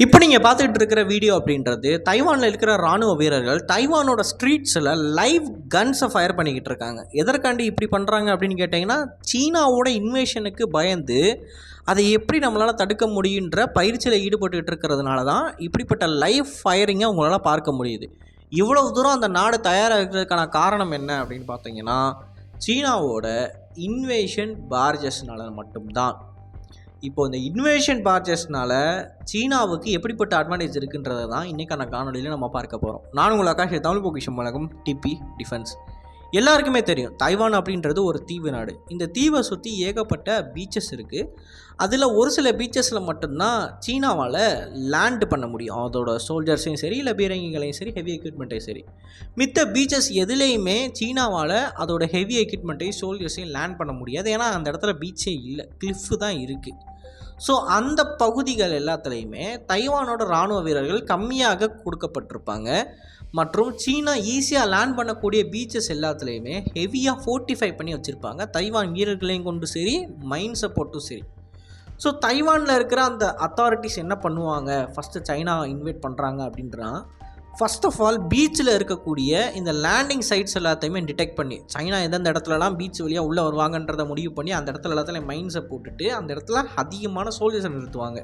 இப்போ நீங்கள் பார்த்துட்டு இருக்கிற வீடியோ அப்படின்றது தைவானில் இருக்கிற ராணுவ வீரர்கள் தைவானோட ஸ்ட்ரீட்ஸில் லைவ் கன்ஸை ஃபயர் பண்ணிக்கிட்டு இருக்காங்க. எதற்காண்டி இப்படி பண்ணுறாங்க அப்படின்னு கேட்டிங்கன்னா, சீனாவோட இன்வேஷனுக்கு பயந்து அதை எப்படி நம்மளால் தடுக்க முடியுன்ற பயிற்சியில் ஈடுபட்டுக்கிட்டு இருக்கிறதுனால தான் இப்படிப்பட்ட லைவ் ஃபயரிங்கை உங்களால் பார்க்க முடியுது. இவ்வளவு தூரம் அந்த நாடு தயாராக இருக்கிறதுக்கான காரணம் என்ன அப்படின்னு பார்த்தீங்கன்னா, சீனாவோட இன்வேஷன் பார்ஜஸ்னால மட்டும்தான். இப்போ இந்த இன்வேஷன் பார்ஜஸ்னால சீனாவுக்கு எப்படிப்பட்ட அட்வான்டேஜ் இருக்குன்றதை தான் இன்றைக்கான காணொலியில் நம்ம பார்க்க போகிறோம். நான் உங்கள் ஆகாஷ், தமிழ் பொக்கிஷம் வழங்கும் டிபி டிஃபென்ஸ். எல்லாருக்குமே தெரியும், தைவான் அப்படின்றது ஒரு தீவு நாடு. இந்த தீவை சுற்றி ஏகப்பட்ட பீச்சஸ் இருக்குது. அதில் ஒரு சில பீச்சஸில் மட்டும்தான் சீனாவால் லேண்டு பண்ண முடியும். அதோட சோல்ஜர்ஸையும் சரி, இல்லை பீரங்கிகளையும் சரி, ஹெவி எக்யூப்மெண்ட்டையும் சரி. மித்த பீச்சஸ் எதுலேயுமே சீனாவால் அதோட ஹெவி எக்யூப்மெண்ட்டையும் சோல்ஜர்ஸையும் லேண்ட் பண்ண முடியாது. ஏன்னா அந்த இடத்துல பீச்சே இல்லை, கிளிஃபு தான் இருக்குது. ஸோ அந்த பகுதிகள் எல்லாத்துலேயுமே தைவானோட இராணுவ வீரர்கள் கம்மியாக கொடுக்கப்பட்டிருப்பாங்க. மற்றும் சீனா ஈஸியாக லேண்ட் பண்ணக்கூடிய பீச்சஸ் எல்லாத்துலேயுமே ஹெவியாக ஃபோர்ட்டிஃபை பண்ணி வச்சுருப்பாங்க. தைவான் வீரர்களையும் கொண்டு சரி, மைண்ட் சப்போர்ட்டும் சரி. ஸோ தைவானில் இருக்கிற அந்த அத்தாரிட்டிஸ் என்ன பண்ணுவாங்க, ஃபஸ்ட்டு சைனா இன்வைட் பண்ணுறாங்க அப்படின்றா, ஃபர்ஸ்ட் ஆஃப் ஆல் பீச்சில் இருக்கக்கூடிய இந்த லேண்டிங் சைட்ஸ் எல்லாத்தையுமே டிடெக்ட் பண்ணி, சைனா எந்தெந்த இடத்துலலாம் பீச் வழியாக உள்ளே வருவாங்கன்றதை முடிவு பண்ணி அந்த இடத்துல எல்லாத்துலேயும் மைண்ட்ஸை போட்டுட்டு அந்த இடத்துல அதிகமான சோல்ஜர்ஸை நிறுத்துவாங்க.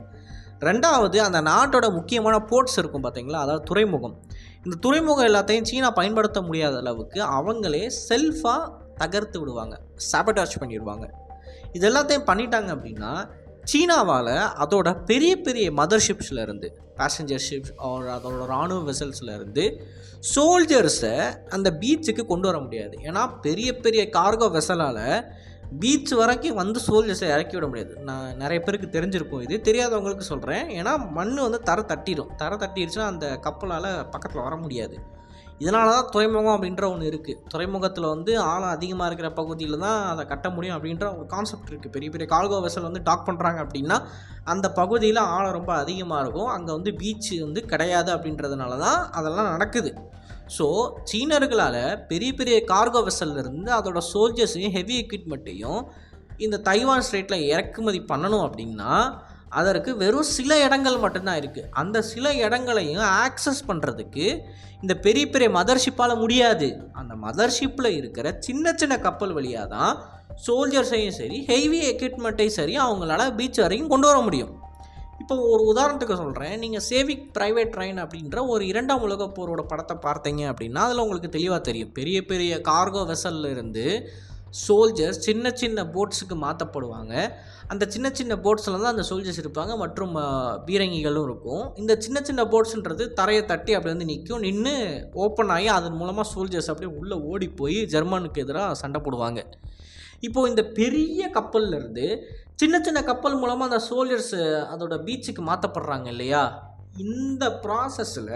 ரெண்டாவது, அந்த நாட்டோட முக்கியமான போர்ட்ஸ் இருக்கும் பார்த்தீங்களா, அதாவது துறைமுகம். இந்த துறைமுகம் எல்லாத்தையும் சீனா பயன்படுத்த முடியாத அளவுக்கு அவங்களே செல்ஃபாக தகர்த்து விடுவாங்க, சாபட்டாஜ் பண்ணிடுவாங்க. இது எல்லாத்தையும் பண்ணிட்டாங்க அப்படின்னா சீனாவால் அதோட பெரிய பெரிய மதர்ஷிப்ஸ்லேருந்து, பேசஞ்சர் ஷிப்ஸ் அதோட இராணுவ வெசல்ஸ்லேருந்து சோல்ஜர்ஸை அந்த பீச்சுக்கு கொண்டு வர முடியாது. ஏன்னா பெரிய பெரிய கார்கோ வெசலால் பீச் வரைக்கும் வந்து சோல்ஜர்ஸை இறக்கி விட முடியாது. நான் நிறைய பேருக்கு தெரிஞ்சிருக்கும், இது தெரியாதவங்களுக்கு சொல்கிறேன். ஏன்னா மண் வந்து தரை தட்டிடுச்சுன்னா அந்த கப்பலால் பக்கத்தில் வர முடியாது. இதனால தான் துறைமுகம் அப்படின்ற ஒன்று இருக்குது. துறைமுகத்தில் வந்து ஆழம் அதிகமாக இருக்கிற பகுதியில் தான் அதை கட்ட முடியும் அப்படின்ற ஒரு கான்செப்ட் இருக்குது. பெரிய பெரிய கார்கோ வெசல் வந்து டாக் பண்ணுறாங்க அப்படின்னா அந்த பகுதியில் ஆழம் ரொம்ப அதிகமாக இருக்கும், அங்கே வந்து பீச் வந்து கிடையாது. அப்படின்றதுனால தான் அதெல்லாம் நடக்குது. ஸோ சீனர்களால் பெரிய பெரிய கார்கோ வெசல்லேருந்து அதோட சோல்ஜர்ஸையும் ஹெவி எக்யூப்மெண்ட்டையும் இந்த தைவான் ஸ்ட்ரெயிட்டில் இறக்குமதி பண்ணணும் அப்படின்னா அதற்கு வெறும் சில இடங்கள் மட்டும்தான் இருக்குது. அந்த சில இடங்களையும் ஆக்சஸ் பண்ணுறதுக்கு இந்த பெரிய பெரிய மதர்ஷிப்பால் முடியாது. அந்த மதர்ஷிப்பில் இருக்கிற சின்ன சின்ன கப்பல் வழியாக தான் சோல்ஜர்ஸையும் சரி, ஹெவி எக்யூப்மெண்ட்டையும் சரி அவங்களால பீச் வரைக்கும் கொண்டு வர முடியும். இப்போ ஒரு உதாரணத்துக்கு சொல்கிறேன், நீங்கள் சேவிக் பிரைவேட் ட்ரெயின் அப்படின்ற ஒரு 2ஆம் உலகப் போரோட படத்தை பார்த்தீங்க அப்படின்னா அதில் உங்களுக்கு தெளிவாக தெரியும், பெரிய பெரிய கார்கோ வெசல்ல இருந்து சோல்ஜர்ஸ் சின்ன சின்ன போட்ஸுக்கு மாற்றப்படுவாங்க. அந்த சின்ன சின்ன போட்ஸில் தான் அந்த சோல்ஜர்ஸ் இருப்பாங்க மற்றும் பீரங்கிகளும் இருக்கும். இந்த சின்ன சின்ன போட்ஸுன்றது தரையை தட்டி அப்படி வந்து நின்று ஓப்பன் ஆகி அதன் மூலமாக சோல்ஜர்ஸ் அப்படியே உள்ளே ஓடி போய் ஜெர்மனுக்கு எதிராக சண்டை போடுவாங்க. இப்போது இந்த பெரிய கப்பல்லேருந்து சின்ன சின்ன கப்பல் மூலமாக அந்த சோல்ஜர்ஸ் அதோட பீச்சுக்கு மாற்றப்படுறாங்க இல்லையா. இந்த ப்ராசஸில்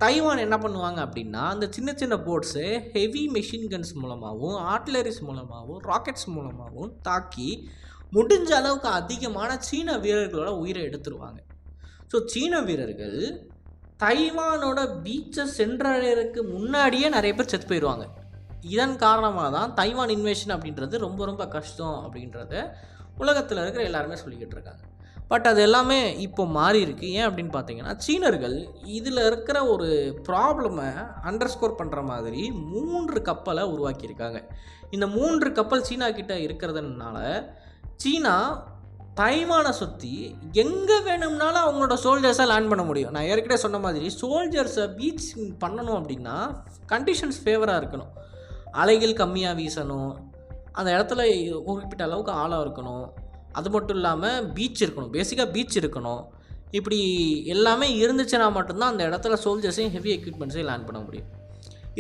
தைவான் என்ன பண்ணுவாங்க அப்படின்னா, அந்த சின்ன சின்ன போட்ஸு ஹெவி மெஷின் கன்ஸ் மூலமாகவும், ஆர்ட்டிலரிஸ் மூலமாகவும், ராக்கெட்ஸ் மூலமாகவும் தாக்கி முடிஞ்ச அளவுக்கு அதிகமான சீன வீரர்களோட உயிரை எடுத்துருவாங்க. ஸோ சீன வீரர்கள் தைவானோட பீச்சை சென்றடைறதுக்கு முன்னாடியே நிறைய பேர் செத்து போயிடுவாங்க. இதன் காரணமாக தான் தைவான் இன்வேஷன் அப்படின்றது ரொம்ப ரொம்ப கஷ்டம் அப்படின்றத உலகத்தில் இருக்கிற எல்லாருமே சொல்லிக்கிட்டு இருக்காங்க. பட் அது எல்லாமே இப்போ மாறி இருக்குது. ஏன் அப்படின்னு பார்த்தீங்கன்னா, சீனர்கள் இதில் இருக்கிற ஒரு ப்ராப்ளமை அண்டர்ஸ்கோர் பண்ணுற மாதிரி 3 கப்பலை உருவாக்கியிருக்காங்க. இந்த 3 கப்பல் சீனா கிட்ட இருக்கிறதுனால சீனா தைவானை சுற்றி எங்கே வேணும்னாலும் அவங்களோட சோல்ஜர்ஸை லேண்ட் பண்ண முடியும். நான் ஏற்கனவே சொன்ன மாதிரி சோல்ஜர்ஸை பீச் பண்ணணும் அப்படின்னா கண்டிஷன்ஸ் ஃபேவராக இருக்கணும். அலைகள் கம்மியாக வீசணும், அந்த இடத்துல குறிப்பிட்ட அளவுக்கு ஆழம் இருக்கணும், அது மட்டும் இல்லாமல் பீச் இருக்கணும், பேசிக்காக பீச் இருக்கணும். இப்படி எல்லாமே இருந்துச்சுன்னா மட்டும்தான் அந்த இடத்துல சோல்ஜர்ஸையும் ஹெவி எக்யூப்மெண்ட்ஸையும் லேண்ட் பண்ண முடியும்.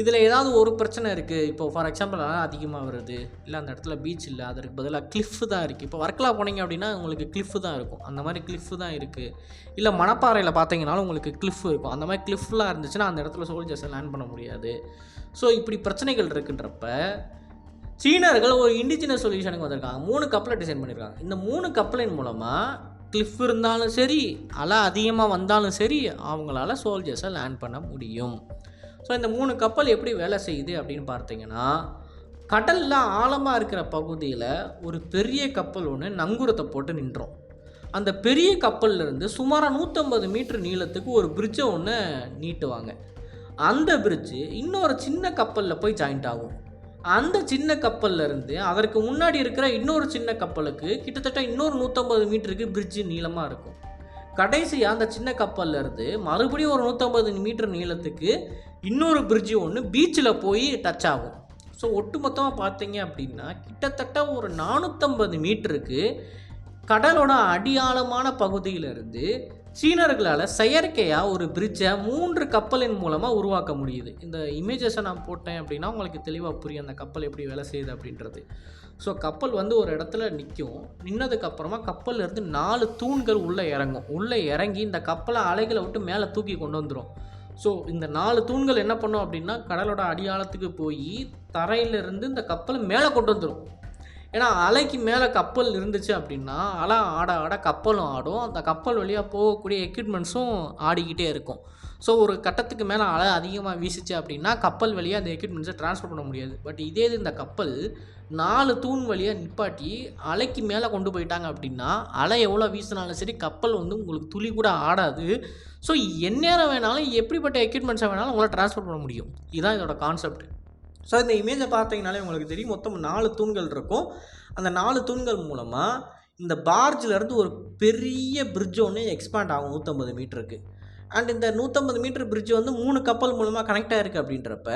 இதில் ஏதாவது ஒரு பிரச்சனை இருக்குது, இப்போ ஃபார் எக்ஸாம்பிள் அதிகமாக வருது, இல்லை அந்த இடத்துல பீச் இல்லை, அதற்கு பதிலாக கிளிஃபு தான் இருக்குது. இப்போ வர்க்கலா போனீங்க அப்படின்னா உங்களுக்கு கிளிஃபு தான் இருக்கும், அந்த மாதிரி கிளிஃபு தான் இருக்குது. இல்லை மணப்பாறையில் பார்த்தீங்கன்னாலும் உங்களுக்கு கிளிஃபு இருக்கும். அந்த மாதிரி கிளிஃப்லாம் இருந்துச்சுன்னா அந்த இடத்துல சோல்ஜர்ஸை லேண்ட் பண்ண முடியாது. ஸோ இப்படி பிரச்சனைகள் இருக்குன்றப்ப சீனர்கள் ஒரு இண்டிஜினஸ் சொல்யூஷனுக்கு வந்திருக்காங்க. 3 கப்பலை டிசைன் பண்ணியிருக்காங்க. இந்த 3 கப்பலின் மூலமாக கிளிஃப் இருந்தாலும் சரி, அலை அதிகமாக வந்தாலும் சரி, அவங்களால சோல்ஜர்ஸை லேண்ட் பண்ண முடியும். ஸோ இந்த 3 கப்பல் எப்படி வேலை செய்யுது அப்படின்னு பார்த்தீங்கன்னா, கடலில் ஆழமாக இருக்கிற பகுதியில் ஒரு பெரிய கப்பல் ஒன்று நங்கூரத்தை போட்டு நின்றோம். அந்த பெரிய கப்பல்லேருந்து சுமாராக 150 மீட்டர் நீளத்துக்கு ஒரு பிரிட்ஜை ஒன்று நீட்டுவாங்க. அந்த பிரிட்ஜு இன்னொரு சின்ன கப்பலில் போய் ஜாயிண்ட் ஆகும். அந்த சின்ன கப்பல்லேருந்து அதற்கு முன்னாடி இருக்கிற இன்னொரு சின்ன கப்பலுக்கு கிட்டத்தட்ட இன்னொரு 150 மீட்டருக்கு பிரிட்ஜு நீளமாக இருக்கும். கடைசியாக அந்த சின்ன கப்பல்லேருந்து மறுபடியும் ஒரு 150 மீட்டர் நீளத்துக்கு இன்னொரு பிரிட்ஜு ஒன்று பீச்சில் போய் டச் ஆகும். ஸோ ஒட்டுமொத்தமாக பார்த்தீங்க அப்படின்னா கிட்டத்தட்ட ஒரு 450 மீட்டருக்கு கடலோட அடியாழமான பகுதியிலிருந்து சீனர்களால் செயற்கையாக ஒரு பிரிட்ஜை 3 கப்பலின் மூலமாக உருவாக்க முடியுது. இந்த இமேஜஸை நான் போட்டேன் அப்படின்னா உங்களுக்கு தெளிவாக புரியும் அந்த கப்பல் எப்படி வேலை செய்யுது அப்படின்றது. ஸோ கப்பல் வந்து ஒரு இடத்துல நிற்கும். நின்னதுக்கப்புறமா கப்பல்லேருந்து 4 தூண்கள் உள்ளே இறங்கும். உள்ளே இறங்கி இந்த கப்பலை அலைகளை விட்டு மேலே தூக்கி கொண்டு வந்துடும். ஸோ இந்த 4 தூண்கள் என்ன பண்ணும் அப்படின்னா கடலோட அடியாழத்துக்கு போய் தரையிலிருந்து இந்த கப்பலை மேலே கொண்டு வந்துடும். ஏன்னா அலைக்கு மேலே கப்பல் இருந்துச்சு அப்படின்னா அலை ஆட ஆட கப்பலும் ஆடும். அந்த கப்பல் வழியாக போகக்கூடிய எக்யூப்மெண்ட்ஸும் ஆடிக்கிட்டே இருக்கும். ஸோ ஒரு கட்டத்துக்கு மேலே அலை அதிகமாக வீசிச்சு அப்படின்னா கப்பல் வழியாக அந்த எக்யூப்மெண்ட்ஸை ட்ரான்ஸ்ஃபர் பண்ண முடியாது. பட் இதே இந்த கப்பல் 4 தூண் வழியாக நிப்பாட்டி அலைக்கு மேலே கொண்டு போயிட்டாங்க அப்படின்னா அலை எவ்வளோ வீசினாலும் சரி கப்பல் வந்து உங்களுக்கு துளி கூட ஆடாது. ஸோ எந்நேரம் வேணாலும் எப்படிப்பட்ட எக்யூப்மெண்ட்ஸை வேணாலும் உங்களால் ட்ரான்ஸ்ஃபர் பண்ண முடியும். இதுதான் இதோட கான்செப்ட். ஸோ இந்த இமேஜை பார்த்தீங்கனாலே உங்களுக்கு தெரியும். மொத்தம் 4 தூண்கள் இருக்கும். அந்த 4 தூண்கள் மூலமாக இந்த பார்ஜிலேருந்து ஒரு பெரிய பிரிட்ஜ் ஒன்று எக்ஸ்பேண்ட் ஆகும் 150 மீட்டருக்கு. அண்ட் இந்த 150 மீட்டர் பிரிட்ஜ் வந்து 3 கப்பல் மூலமாக கனெக்ட் ஆகிருக்கு. அப்படின்றப்ப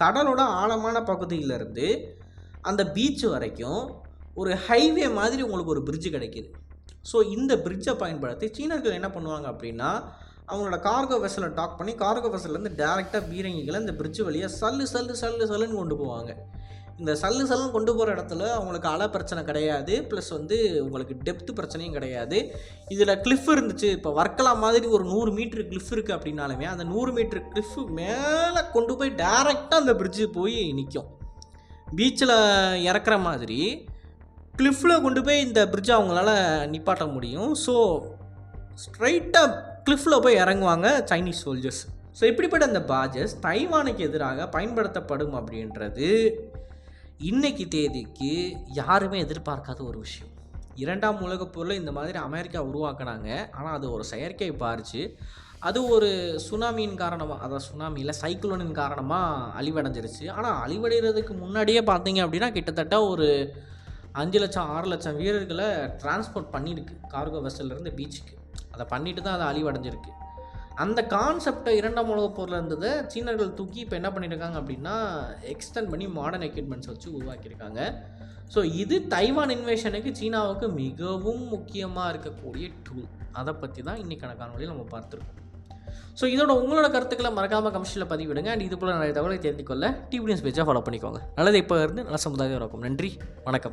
கடலோட ஆழமான பகுதியிலேருந்து அந்த பீச் வரைக்கும் ஒரு ஹைவே மாதிரி உங்களுக்கு ஒரு பிரிட்ஜு கிடைக்கிது. ஸோ இந்த பிரிட்ஜை பயன்படுத்தி சீனர்கள் என்ன பண்ணுவாங்க அப்படின்னா அவங்களோட கார்கோ வெசலை டாக் பண்ணி கார்கோ வெசல்லேருந்து டேரெக்டாக பீரங்கிகளை இந்த பிரிட்ஜு வழியாக சல்லுன்னு கொண்டு போவாங்க. இந்த சல்லுன்னு கொண்டு போகிற இடத்துல அவங்களுக்கு அலை பிரச்சனை கிடையாது. ப்ளஸ் வந்து உங்களுக்கு டெப்த்து பிரச்சனையும் கிடையாது. இதில் கிளிஃப் இருந்துச்சு. இப்போ வர்க்கலா மாதிரி ஒரு 100 மீட்டர் கிளிஃப் இருக்குது அப்படின்னாலுமே அந்த 100 மீட்டர் கிளிஃப் மேலே கொண்டு போய் டேரெக்டாக அந்த பிரிட்ஜு போய் நிற்கும். பீச்சில் இறக்குற மாதிரி கிளிஃபில் கொண்டு போய் இந்த பிரிட்ஜை அவங்களால நிப்பாட்ட முடியும். ஸோ ஸ்ட்ரைட்டாக கிளிஃபில் போய் இறங்குவாங்க சைனீஸ் சோல்ஜர்ஸ். ஸோ இப்படிப்பட்ட அந்த பார்ஜஸ் தைவானுக்கு எதிராக பயன்படுத்தப்படும் அப்படின்றது இன்னைக்கு தேதிக்கு யாருமே எதிர்பார்க்காத ஒரு விஷயம். 2ஆம் உலகப் போரில் இந்த மாதிரி அமெரிக்கா உருவாக்குனாங்க. ஆனால் அது ஒரு செயற்கை பார்ஜு. அது ஒரு சுனாமியின் காரணமாக, அதாவது சுனாமியில் சைக்ளோனின் காரணமாக அழிவடைஞ்சிருச்சு. ஆனால் அழிவடைகிறதுக்கு முன்னாடியே பார்த்தீங்க அப்படின்னா கிட்டத்தட்ட ஒரு 5 லட்சம் 6 லட்சம் வீரர்களை டிரான்ஸ்போர்ட் பண்ணியிருக்கு கார்கோ வெசல்லேருந்து பீச்சுக்கு. அதை பண்ணிட்டு தான் அது அழிவடைஞ்சிருக்கு. அந்த கான்செப்டை 2ஆம் உலகப் போரில் இருந்ததை சீனர்கள் தூக்கி இப்போ என்ன பண்ணியிருக்காங்க அப்படின்னா எக்ஸ்டெண்ட் பண்ணி மாடர்ன் எக்யூப்மெண்ட்ஸ் வச்சு உருவாக்கியிருக்காங்க. ஸோ இது தைவான் இன்வேஷனுக்கு சீனாவுக்கு மிகவும் முக்கியமாக இருக்கக்கூடிய டூல். அதை பற்றி தான் இன்றைக்கான காணொலியில் நம்ம பார்த்துருக்கோம். ஸோ இதோட உங்களோட கருத்துக்களை மறக்காமல் கமெண்ட்ஸில் பதிவிடுங்க. அண்ட் இது போல் நிறைய தகவலை தெரிந்து கொள்ள டிவி நியூஸ் பேஜை ஃபாலோ பண்ணிக்கோங்க. நல்லது இப்போ இருந்து நல்ல சமுதாயம் இருக்கும். நன்றி, வணக்கம்.